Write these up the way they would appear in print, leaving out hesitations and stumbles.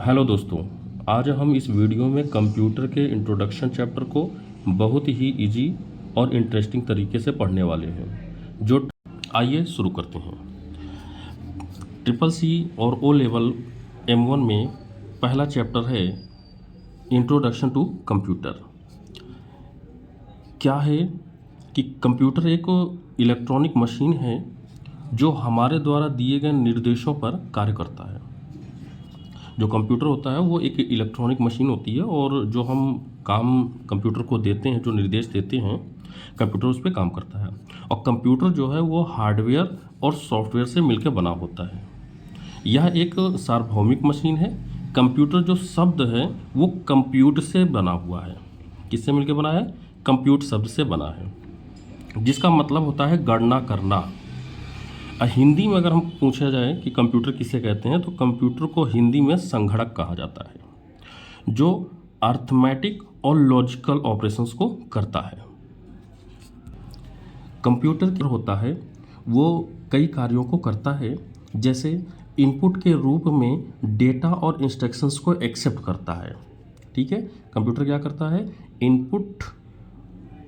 Hello दोस्तों, आज हम इस वीडियो में कंप्यूटर के इंट्रोडक्शन चैप्टर को बहुत ही इजी और इंटरेस्टिंग तरीके से पढ़ने वाले हैं। आइए शुरू करते हैं। ट्रिपल सी और ओ लेवल M1 में पहला चैप्टर है इंट्रोडक्शन टू कंप्यूटर। क्या है कि कंप्यूटर एक इलेक्ट्रॉनिक मशीन है जो हमारे द्वारा दिए गए निर्देशों पर कार्य करता है। जो कंप्यूटर होता है वो एक इलेक्ट्रॉनिक मशीन होती है और जो हम काम कंप्यूटर को देते हैं, जो निर्देश देते हैं, कंप्यूटर उस पर काम करता है। और कंप्यूटर जो है वो हार्डवेयर और सॉफ्टवेयर से मिलकर बना होता है। यह एक सार्वभौमिक मशीन है। कंप्यूटर जो शब्द है वो कंप्यूट से बना हुआ है। किससे मिलकर बना है? कंप्यूट शब्द से बना है, जिसका मतलब होता है गणना करना। हिंदी में अगर हम पूछा जाए कि कंप्यूटर किसे कहते हैं, तो कंप्यूटर को हिंदी में संगणक कहा जाता है, जो अर्थमेटिक और लॉजिकल ऑपरेशंस को करता है। कंप्यूटर क्या होता है, वो कई कार्यों को करता है, जैसे इनपुट के रूप में डेटा और इंस्ट्रक्शंस को एक्सेप्ट करता है। ठीक है, कंप्यूटर क्या करता है? इनपुट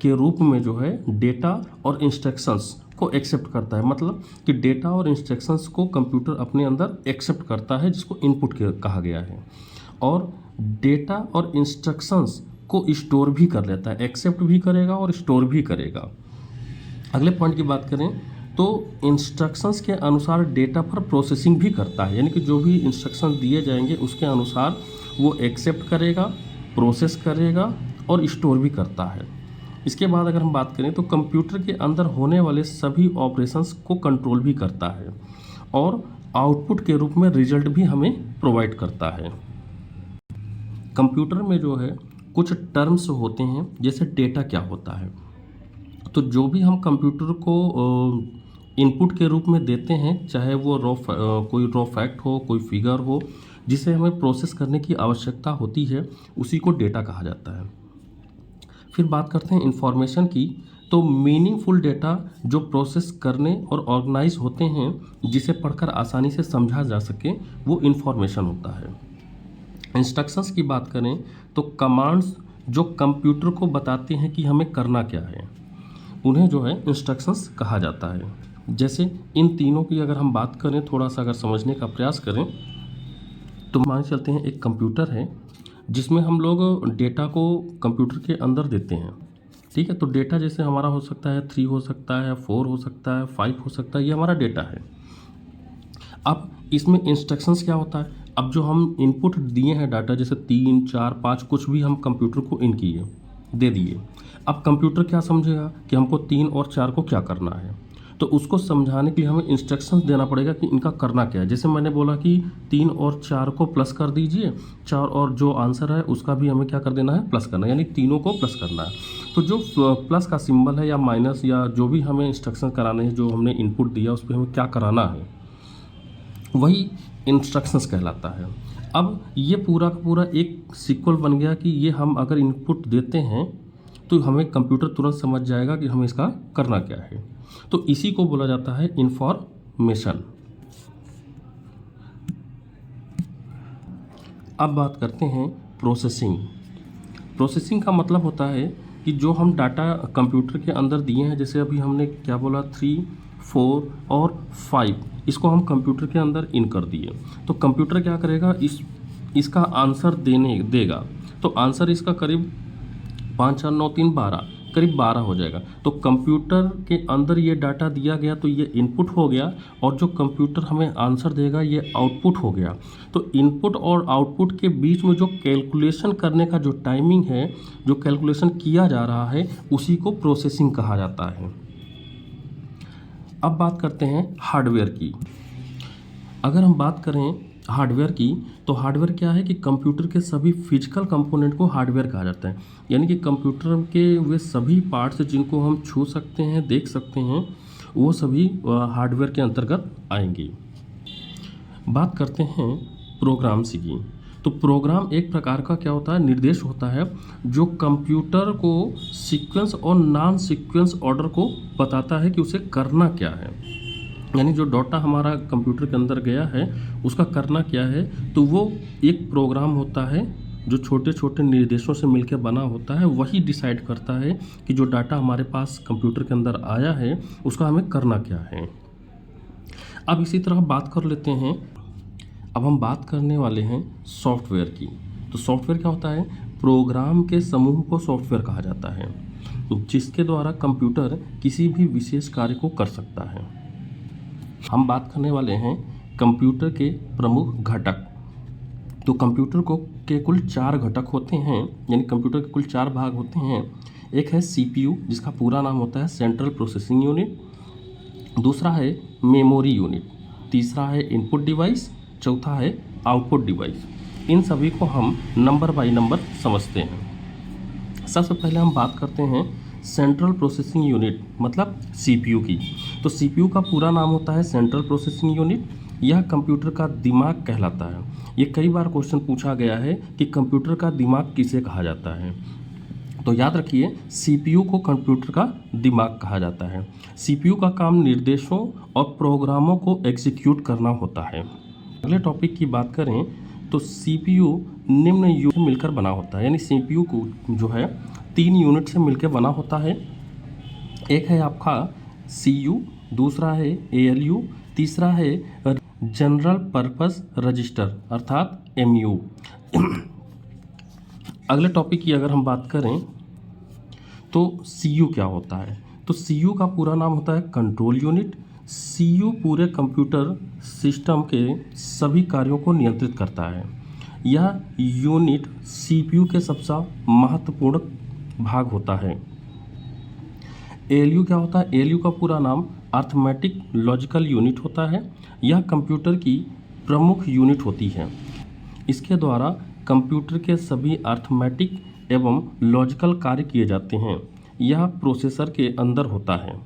के रूप में जो है डेटा और इंस्ट्रक्शंस को एक्सेप्ट करता है। मतलब कि डेटा और इंस्ट्रक्शंस को कंप्यूटर अपने अंदर एक्सेप्ट करता है, जिसको इनपुट कहा गया है, और डेटा और इंस्ट्रक्शंस को स्टोर भी कर लेता है। एक्सेप्ट भी करेगा और स्टोर भी करेगा। अगले पॉइंट की बात करें तो इंस्ट्रक्शंस के अनुसार डेटा पर प्रोसेसिंग भी करता है, यानी कि जो भी इंस्ट्रक्शन दिए जाएंगे उसके अनुसार वो एक्सेप्ट करेगा, प्रोसेस करेगा और स्टोर भी करता है। इसके बाद अगर हम बात करें तो कंप्यूटर के अंदर होने वाले सभी ऑपरेशंस को कंट्रोल भी करता है और आउटपुट के रूप में रिजल्ट भी हमें प्रोवाइड करता है। कंप्यूटर में जो है कुछ टर्म्स होते हैं, जैसे डेटा क्या होता है। तो जो भी हम कंप्यूटर को इनपुट के रूप में देते हैं, चाहे वो कोई रॉ फैक्ट हो, कोई फिगर हो, जिसे हमें प्रोसेस करने की आवश्यकता होती है, उसी को डेटा कहा जाता है। फिर बात करते हैं इंफॉर्मेशन की। तो मीनिंगफुल डेटा जो प्रोसेस करने और ऑर्गेनाइज होते हैं, जिसे पढ़कर आसानी से समझा जा सके, वो इंफॉर्मेशन होता है। इंस्ट्रक्शंस की बात करें तो कमांड्स जो कंप्यूटर को बताते हैं कि हमें करना क्या है, उन्हें जो है इंस्ट्रक्शंस कहा जाता है। जैसे इन तीनों की अगर हम बात करें, थोड़ा सा अगर समझने का प्रयास करें, तो मान चलते हैं एक कंप्यूटर है जिसमें हम लोग डेटा को कंप्यूटर के अंदर देते हैं। ठीक है, तो डेटा जैसे हमारा हो सकता है 3 हो सकता है, 4 हो सकता है, 5 हो सकता है, ये हमारा डेटा है। अब इसमें इंस्ट्रक्शंस क्या होता है? अब जो हम इनपुट दिए हैं डाटा, जैसे 3, 4, 5 कुछ भी हम कंप्यूटर को इन किए, दे दिए। अब कंप्यूटर क्या समझेगा कि हमको 3 और 4 को क्या करना है, तो उसको समझाने के लिए हमें इंस्ट्रक्शंस देना पड़ेगा कि इनका करना क्या है। जैसे मैंने बोला कि 3 और 4 को प्लस कर दीजिए, 4 और जो आंसर है उसका भी हमें क्या कर देना है? प्लस करना है, यानी तीनों को प्लस करना है। तो जो प्लस का सिंबल है या माइनस या जो भी हमें इंस्ट्रक्शन कराने हैं, जो हमने इनपुट दिया उस पर हमें क्या कराना है, वही इंस्ट्रक्शंस कहलाता है। अब ये पूरा का पूरा एक सीक्वल बन गया कि ये हम अगर इनपुट देते हैं तो हमें कंप्यूटर तुरंत समझ जाएगा कि हमें इसका करना क्या है। तो इसी को बोला जाता है इंफॉर्मेशन। अब बात करते हैं प्रोसेसिंग। प्रोसेसिंग का मतलब होता है कि जो हम डाटा कंप्यूटर के अंदर दिए हैं, जैसे अभी हमने क्या बोला, 3, 4 और 5, इसको हम कंप्यूटर के अंदर इन कर दिए, तो कंप्यूटर क्या करेगा? इसका आंसर देगा। तो आंसर इसका करीब 5, 4, 9, 3, 12, करीब 12 हो जाएगा। तो कंप्यूटर के अंदर ये डाटा दिया गया, तो ये इनपुट हो गया, और जो कंप्यूटर हमें आंसर देगा ये आउटपुट हो गया। तो इनपुट और आउटपुट के बीच में जो कैलकुलेशन करने का जो टाइमिंग है, जो कैलकुलेशन किया जा रहा है, उसी को प्रोसेसिंग कहा जाता है। अब बात करते हैं हार्डवेयर की। अगर हम बात करें हार्डवेयर की, तो हार्डवेयर क्या है कि कंप्यूटर के सभी फिजिकल कंपोनेंट को हार्डवेयर कहा जाता है। यानी कि कंप्यूटर के वे सभी पार्ट्स जिनको हम छू सकते हैं, देख सकते हैं, वो सभी हार्डवेयर के अंतर्गत आएंगे। बात करते हैं प्रोग्राम्स की। तो प्रोग्राम एक प्रकार का क्या होता है? निर्देश होता है, जो कंप्यूटर को सीक्वेंस और नॉन सीक्वेंस ऑर्डर को बताता है कि उसे करना क्या है। यानी जो डाटा हमारा कंप्यूटर के अंदर गया है उसका करना क्या है, तो वो एक प्रोग्राम होता है जो छोटे छोटे निर्देशों से मिलकर बना होता है, वही डिसाइड करता है कि जो डाटा हमारे पास कंप्यूटर के अंदर आया है उसका हमें करना क्या है। अब इसी तरह बात कर लेते हैं, अब हम बात करने वाले हैं सॉफ्टवेयर की। तो सॉफ्टवेयर क्या होता है, प्रोग्राम के समूह को सॉफ्टवेयर कहा जाता है, जिसके द्वारा कंप्यूटर किसी भी विशेष कार्य को कर सकता है। हम बात करने वाले हैं कंप्यूटर के प्रमुख घटक। तो कंप्यूटर को के कुल 4 घटक होते हैं, यानी कंप्यूटर के कुल 4 भाग होते हैं। एक है सीपीयू, जिसका पूरा नाम होता है सेंट्रल प्रोसेसिंग यूनिट। दूसरा है मेमोरी यूनिट। तीसरा है इनपुट डिवाइस। चौथा है आउटपुट डिवाइस। इन सभी को हम नंबर बाय नंबर समझते हैं। सबसे पहले हम बात करते हैं सेंट्रल प्रोसेसिंग यूनिट, मतलब सीपीयू की। तो सीपीयू का पूरा नाम होता है सेंट्रल प्रोसेसिंग यूनिट। यह कंप्यूटर का दिमाग कहलाता है। ये कई बार क्वेश्चन पूछा गया है कि कंप्यूटर का दिमाग किसे कहा जाता है। तो याद रखिए, सीपीयू को कंप्यूटर का दिमाग कहा जाता है। सीपीयू का काम निर्देशों और प्रोग्रामों को एग्जीक्यूट करना होता है। अगले टॉपिक की बात करें तो सीपीयू निम्न यूनिट से मिलकर बना होता है, यानी सीपीयू को जो है 3 यूनिट से मिलकर बना होता है। एक है आपका सीयू, दूसरा है एएलयू, तीसरा है जनरल पर्पस रजिस्टर अर्थात एमयू। अगले टॉपिक की अगर हम बात करें तो सीयू क्या होता है, तो सीयू का पूरा नाम होता है कंट्रोल यूनिट। सीयू पूरे कंप्यूटर सिस्टम के सभी कार्यों को नियंत्रित करता है। यह यूनिट सीपीयू के सबसे महत्वपूर्ण भाग होता है। एएलयू क्या होता है, एएलयू का पूरा नाम अर्थमेटिक लॉजिकल यूनिट होता है। यह कंप्यूटर की प्रमुख यूनिट होती है। इसके द्वारा कंप्यूटर के सभी अर्थमेटिक एवं लॉजिकल कार्य किए जाते हैं। यह प्रोसेसर के अंदर होता है।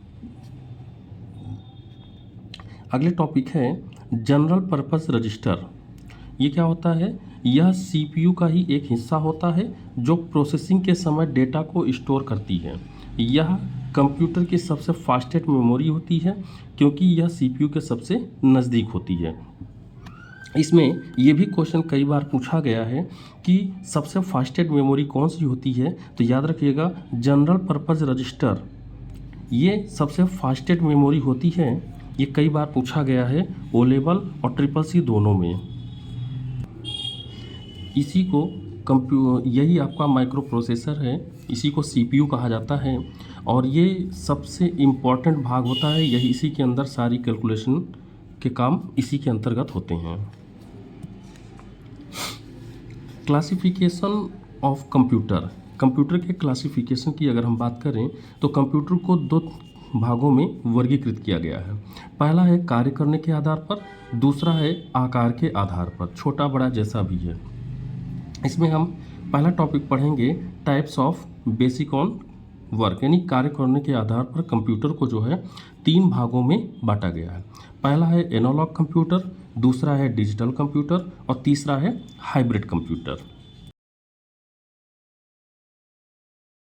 अगले टॉपिक है जनरल पर्पस रजिस्टर। ये क्या होता है, यह सीपीयू का ही एक हिस्सा होता है जो प्रोसेसिंग के समय डेटा को स्टोर करती है। यह कंप्यूटर की सबसे फास्टेस्ट मेमोरी होती है क्योंकि यह सीपीयू के सबसे नज़दीक होती है। इसमें ये भी क्वेश्चन कई बार पूछा गया है कि सबसे फास्टेस्ट मेमोरी कौन सी होती है, तो याद रखिएगा जनरल पर्पस रजिस्टर ये सबसे फास्टेस्ट मेमोरी होती है। ये कई बार पूछा गया है ओ लेवल और ट्रिपल सी दोनों में। इसी को यही आपका माइक्रो प्रोसेसर है, इसी को सीपीयू कहा जाता है और ये सबसे इम्पॉर्टेंट भाग होता है। यही इसी के अंदर सारी कैलकुलेशन के काम इसी के अंतर्गत होते हैं। क्लासिफिकेशन ऑफ कंप्यूटर, कंप्यूटर के क्लासिफिकेशन की अगर हम बात करें तो कंप्यूटर को 2 भागों में वर्गीकृत किया गया है। पहला है कार्य करने के आधार पर, दूसरा है आकार के आधार पर, छोटा बड़ा जैसा भी है। इसमें हम पहला टॉपिक पढ़ेंगे types of basic on work, यानी कार्य करने के आधार पर कंप्यूटर को जो है 3 भागों में बांटा गया है। पहला है एनालॉग कंप्यूटर, दूसरा है डिजिटल कंप्यूटर और तीसरा है हाइब्रिड कंप्यूटर।